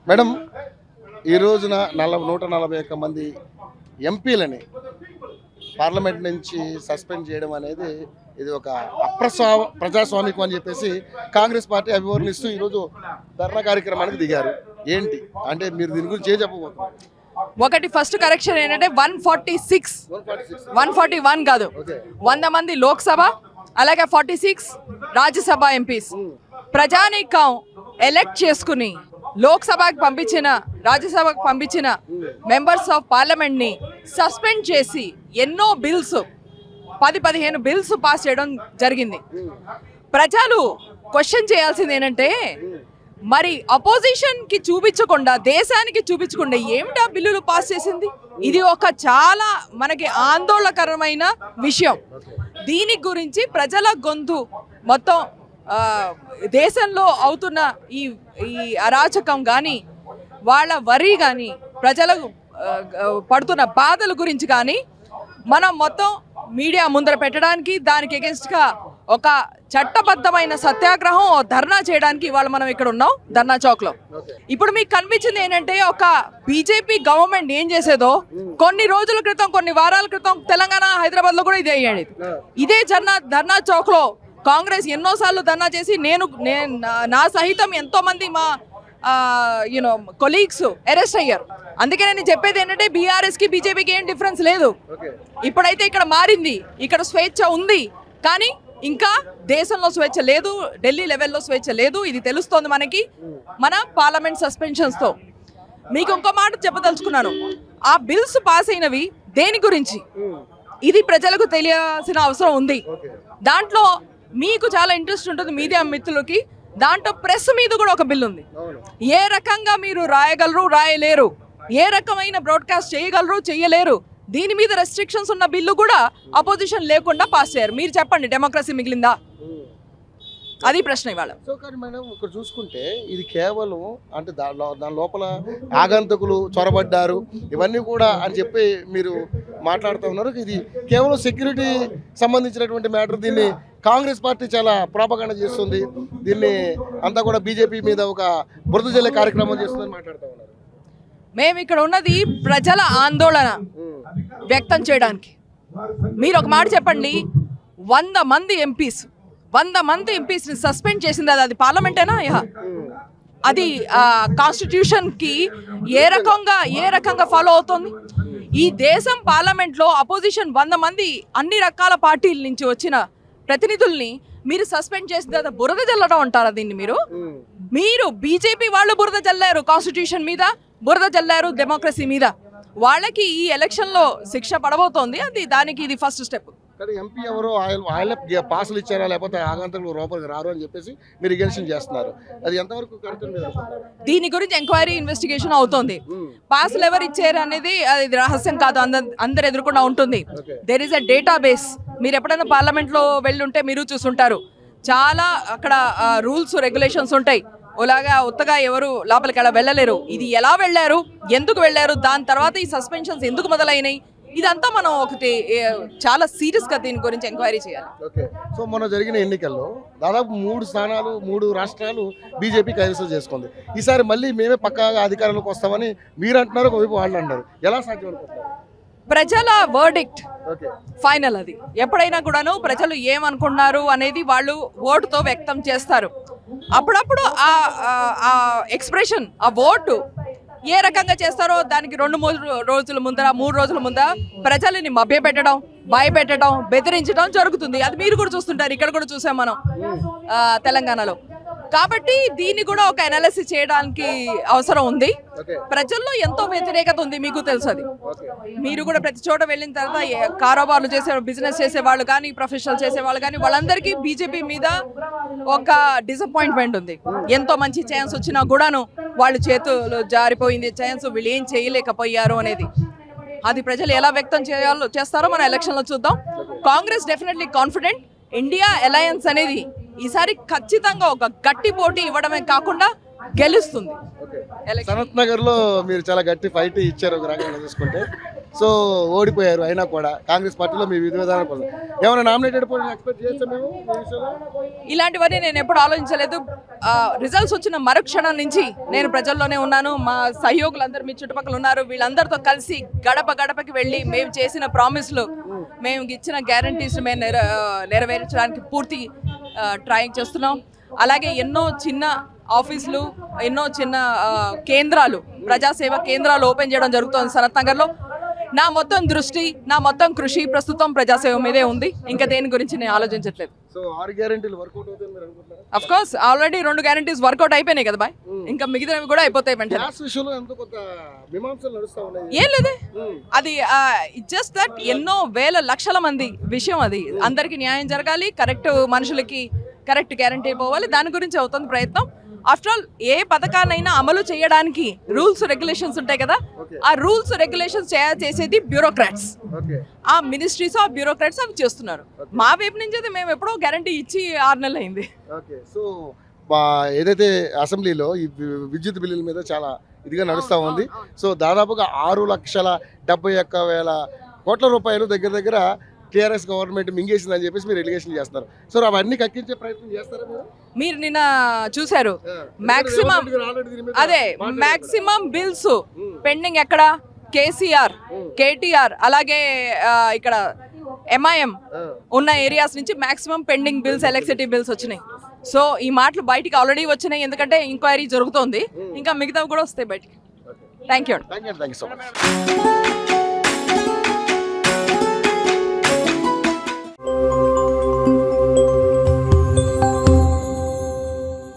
Madam ఈ రోజున 141 మంది ఎంపీలని పార్లమెంట్ నుంచి సస్పెండ్ చేయడం అనేది ఇది ఒక ప్రజాస్వామికం అని చెప్పేసి కాంగ్రెస్ పార్టీ అభివర్ణిస్తూ ఈరోజు ధర్నా కార్యక్రమానికి దిగారు. ఏంటి అంటే మీరు దీని గురించి ఏం చెప్పబోతున్నారు? ఒకటి ఫస్ట్ కరెక్షన్ ఏంటంటే 141 కాదు, 100 మంది లోక్సభ అలాగే 46 రాజ్యసభ ఎంపీస్ ప్రజానీకం ఎలెక్ట్ చేసుకుని లోక్సభకి పంపించిన రాజ్యసభకు పంపించిన మెంబర్స్ ఆఫ్ పార్లమెంట్ ని సస్పెండ్ చేసి ఎన్నో బిల్స్ 10-15 బిల్స్ పాస్ చేయడం జరిగింది. ప్రజలు క్వశ్చన్ చేయాల్సింది ఏంటంటే మరి అపోజిషన్ కి చూపించకుండా దేశానికి చూపించకుండా ఏమిటా బిల్లులు పాస్ చేసింది? ఇది ఒక చాలా మనకి ఆందోళనకరమైన విషయం. దీని గురించి ప్రజల గొంతు మొత్తం దేశంలో అవుతున్న ఈ అరాచకం కానీ వాళ్ళ వరి కానీ ప్రజలకు పడుతున్న బాధల గురించి కానీ మనం మొత్తం మీడియా ముందర పెట్టడానికి దానికి ఎగెన్స్ట్గా ఒక చట్టబద్ధమైన సత్యాగ్రహం ధర్నా చేయడానికి ఇవాళ మనం ఇక్కడ ఉన్నాం ధర్నా చౌక్లో. ఇప్పుడు మీకు కనిపించింది ఏంటంటే ఒక బీజేపీ గవర్నమెంట్ ఏం చేసేదో కొన్ని రోజుల క్రితం కొన్ని వారాల క్రితం తెలంగాణ హైదరాబాద్లో కూడా ఇదే అయ్యాడు. ఇదే ధర్నా చౌక్లో కాంగ్రెస్ ఎన్నోసార్లు ధర్నా చేసి నా సహితం ఎంతో మంది మా కొలీగ్స్ అరెస్ట్ అయ్యారు. అందుకే నేను చెప్పేది ఏంటంటే బీఆర్ఎస్ కి బీజేపీకి ఏం డిఫరెన్స్ లేదు. ఇప్పుడైతే ఇక్కడ మారింది, ఇక్కడ స్వేచ్ఛ ఉంది, కానీ ఇంకా దేశంలో స్వేచ్ఛ లేదు, ఢిల్లీ లెవెల్లో స్వేచ్ఛ లేదు. ఇది తెలుస్తోంది మనకి మన పార్లమెంట్ సస్పెన్షన్స్ తో. మీకు ఇంకో మాట చెప్పదలుచుకున్నాను, ఆ బిల్స్ పాస్ అయినవి దేని గురించి ఇది ప్రజలకు తెలియాల్సిన అవసరం ఉంది. దాంట్లో మీకు చాలా ఇంట్రెస్ట్ ఉంటుంది మీడియా మిత్రులకి, దాంట్లో ప్రెస్ మీద కూడా ఒక బిల్ ఉంది. ఏ రకంగా మీరు రాయగలరు రాయలేరు, ఏ రకమైన బ్రాడ్కాస్ట్ చేయగలరు చేయలేరు, దీని మీద రెస్ట్రిక్షన్స్ ఉన్న బిల్లు కూడా అపోజిషన్ లేకుండా పాస్ చేయరు. మీరు చెప్పండి, డెమోక్రసీ మిగిలిందా? అది ప్రశ్న ఇవాళ. సో కానీ మేడం ఇక్కడ చూసుకుంటే ఇది కేవలం అంటే దాని లోపల ఆగంతకులు చొరబడ్డారు ఇవన్నీ కూడా అని చెప్పి మీరు మాట్లాడుతూ ఉన్నారు. ఇది కేవలం సెక్యూరిటీ సంబంధించినటువంటి మ్యాటర్. దీన్ని కాంగ్రెస్ పార్టీ చాలా ప్రాపగండ చేస్తుంది, దీన్ని అంతా కూడా బీజేపీ మీద ఒక బురద జల్లే కార్యక్రమం చేస్తుందని మాట్లాడుతూ ఉన్నారు. మేము ఇక్కడ ఉన్నది ప్రజల ఆందోళన వ్యక్తం చేయడానికి. మీరు ఒక మాట చెప్పండి, 100 మంది ఎంపీస్ని సస్పెండ్ చేసింది అది పార్లమెంటేనా? అది కాన్స్టిట్యూషన్కి ఏ రకంగా ఫాలో అవుతుంది? ఈ దేశం పార్లమెంట్లో అపోజిషన్ 100 మంది అన్ని రకాల పార్టీల నుంచి వచ్చిన ప్రతినిధుల్ని మీరు సస్పెండ్ చేసిన బురద జల్లడం అంటారా దీన్ని? మీరు బీజేపీ వాళ్ళు బురద జల్లారు, కాన్స్టిట్యూషన్ మీద బురద జల్లారు, డెమోక్రసీ మీద. వాళ్ళకి ఈ ఎలక్షన్లో శిక్ష పడబోతోంది. దానికి ఇది ఫస్ట్ స్టెప్. కానీ ఎంపీ ఎవరో ఆయన పాసులు ఇచ్చారా లేకపోతే ఆగంతకులు లోపలికి రారు అని చెప్పేసి మీరు ఇగెన్షన్ చేస్తున్నారు. అది ఎంతవరకు కరెక్ట్? దీని గురించి ఎంక్వైరీ ఇన్వెస్టిగేషన్ అవుతుంది. పాసులు ఎవరు ఇచ్చారు అనేది అది రహస్యం కాదు, అందరు ఎదుర్కొన్నా ఉంటుంది. There is a database. మీరు ఎప్పుడైనా పార్లమెంట్లో వెళ్ళుంటే మీరు చూసుంటారు, చాలా అక్కడ రూల్స్ రెగ్యులేషన్స్ ఉంటాయి. ఓలాగా ఉత్తగా ఎవరు లోపలికి అలా వెళ్ళలేరు. ఇది ఎలా వెళ్ళారు, ఎందుకు వెళ్ళారు, దాని తర్వాత ఈ సస్పెన్షన్స్ ఎందుకు మొదలైనాయి, ఇదంతా మనం ఒకటి చాలా సీరియస్గా దీని గురించి ఎంక్వైరీ చేయాలి. ఓకే. సో మొన్న జరిగిన ఎన్నికల్లో దాదాపు 3 స్థానాలు 3 రాష్ట్రాలు బీజేపీ కైవసం చేసుకుంది. ఈసారి మళ్ళీ మేమే పక్కాగా అధికారంలోకి వస్తామని మీరు అంటున్నారు, ఒకవైపు వాళ్ళు అంటారు. ఎలా సాధ్యం అనుకుంటున్నారు? ప్రజల వర్డిక్ట్ ఫైనల్. అది ఎప్పుడైనా కూడాను ప్రజలు ఏమనుకున్నారు అనేది వాళ్ళు ఓటుతో వ్యక్తం చేస్తారు. అప్పుడప్పుడు ఆ ఎక్స్ప్రెషన్, ఆ ఓటు ఏ రకంగా చేస్తారో దానికి 2-3 రోజుల ముందర 3 రోజుల ముందర ప్రజలని మభ్యపెట్టడం, భయపెట్టడం, బెదిరించడం జరుగుతుంది. అది మీరు కూడా చూస్తుంటారు, ఇక్కడ కూడా చూసాం మనం తెలంగాణలో. కాబట్టి దీన్ని కూడా ఒక అనాలిసిస్ చేయడానికి అవసరం ఉంది. ప్రజల్లో ఎంతో వ్యతిరేకత ఉంది, మీకు తెలుసు. అది మీరు కూడా ప్రతి చోట వెళ్ళిన తర్వాత కారోబార్లు చేసే బిజినెస్ చేసే వాళ్ళు కానీ ప్రొఫెషనల్ చేసే వాళ్ళు కానీ వాళ్ళందరికీ బీజేపీ మీద ఒక డిసప్పాయింట్మెంట్ ఉంది. ఎంతో మంచి ఛాన్స్ వచ్చినా కూడాను వాళ్ళు చేతులు జారిపోయింది, ఛాన్స్ వీళ్ళు ఏం చేయలేకపోయారు అనేది. అది ప్రజలు ఎలా వ్యక్తం చేస్తారో మన ఎలక్షన్లో చూద్దాం. Congress definitely confident. India alliance అనేది ఈసారి ఖచ్చితంగా ఒక గట్టి పోటీ ఇవ్వడమే కాకుండా గెలుస్తుంది. సనత్ నగర్ లో మీరు చాలా గట్టి ఫైట్ ఇచ్చారు. ఒక రకంగా చూసుకుంటే సో ఓడిపోయారు. అయినా కూడా కాంగ్రెస్ పార్టీలో మీ విధి విధానం కోసం ఏమైనా నామినేటెడ్ పోటీ ఎక్స్పెక్ట్ చేస్తాం మేము ఈ విషయంలో? ఇలాంటివన్నీ నేను ఎప్పుడు ఆలోచించలేదు. రిజల్ట్స్ వచ్చిన మరుక్షణం నుంచి నేను ప్రజల్లోనే ఉన్నాను. మా సహయోగులందరూ మీ చుట్టుపక్కల ఉన్నారు. వీళ్ళందరితో కలిసి గడప గడపకి వెళ్ళి మేము చేసిన ప్రామిస్లు, మేము ఇచ్చిన గ్యారంటీస్ మేము నెరవేర్చడానికి పూర్తి ట్రయింగ్ చేస్తున్నాం. అలాగే ఎన్నో చిన్న ఆఫీసులు, ఎన్నో చిన్న కేంద్రాలు, ప్రజాసేవ కేంద్రాలు ఓపెన్ చేయడం జరుగుతుంది సనత్ నగర్లో. నా మొత్తం దృష్టి, నా మొత్తం కృషి ప్రస్తుతం ప్రజాసేవ మీదే ఉంది. ఇంకా దేని గురించి నేను ఆలోచించట్లేదు. సో 6 గ్యారెంటీలు వర్కౌట్ అవుతాయని మీరు అనుకుంటున్నారా? Of course already 2 guarantees work out అయిపోయినాయి కదా బాయ్. ఇంకా మిగతావి కూడా అయిపోతాయి వెంటనే. గ్యాస్ విషయంలో ఎంత కొంత మీమాంసలు నడుస్తా ఉన్నాయి. ఏం లేదు, అది జస్ట్ దట్ ఎన్నో వేల లక్షల మంది విషయం. అది అందరికీ న్యాయం జరగాలి, కరెక్ట్ మనుషులకి కరెక్ట్ గ్యారంటీ పోవాలి. దాని గురించి అవుతుంది ప్రయత్నం. ఆఫ్టర్ ఆల్ ఏ పథకాన్నైనా అమలు చేయడానికి రూల్స్ రెగ్యులేషన్స్ ఉంటాయి కదా. ఆ రూల్స్ రెగ్యులేషన్స్ చేసేది బ్యూరోక్రాట్స్. ఆ మినిస్ట్రీస్, ఆ బ్యూరోక్రాట్స్ అవి చేస్తున్నారు. మా వైపు నుంచి అయితే మేము ఎప్పుడో గ్యారంటీ ఇచ్చి 6 నెలలు అయింది. సో ఏదైతే అసెంబ్లీలో ఈ విద్యుత్ బిల్లుల మీద చాలా ఇదిగా నడుస్తూ ఉంది. సో దాదాపుగా 6,71,000 కోట్ల రూపాయలు దగ్గర దగ్గర టీఆర్ఎస్ గవర్నమెంట్ మింగేసిందని చెప్పేసి మీరు ఎలిగేషన్ చేస్తారు. సో అవన్నీ కక్కించే ప్రయత్నం చేస్తారా మీరు? నిన్న చూసారు మాక్సిమం బిల్స్ పెండింగ్ ఎక్కడ? కేసీఆర్, కేటీఆర్, అలాగే ఇక్కడ ఎంఐఎం ఉన్న ఏరియాస్ నుంచి maximum pending bills, electricity bills వచ్చినాయి. సో ఈ మాటలు బయటికి ఆల్రెడీ వచ్చినాయి, ఎందుకంటే ఎంక్వైరీ జరుగుతోంది. ఇంకా మిగతావి కూడా వస్తాయి బయటికి. Thank you so much.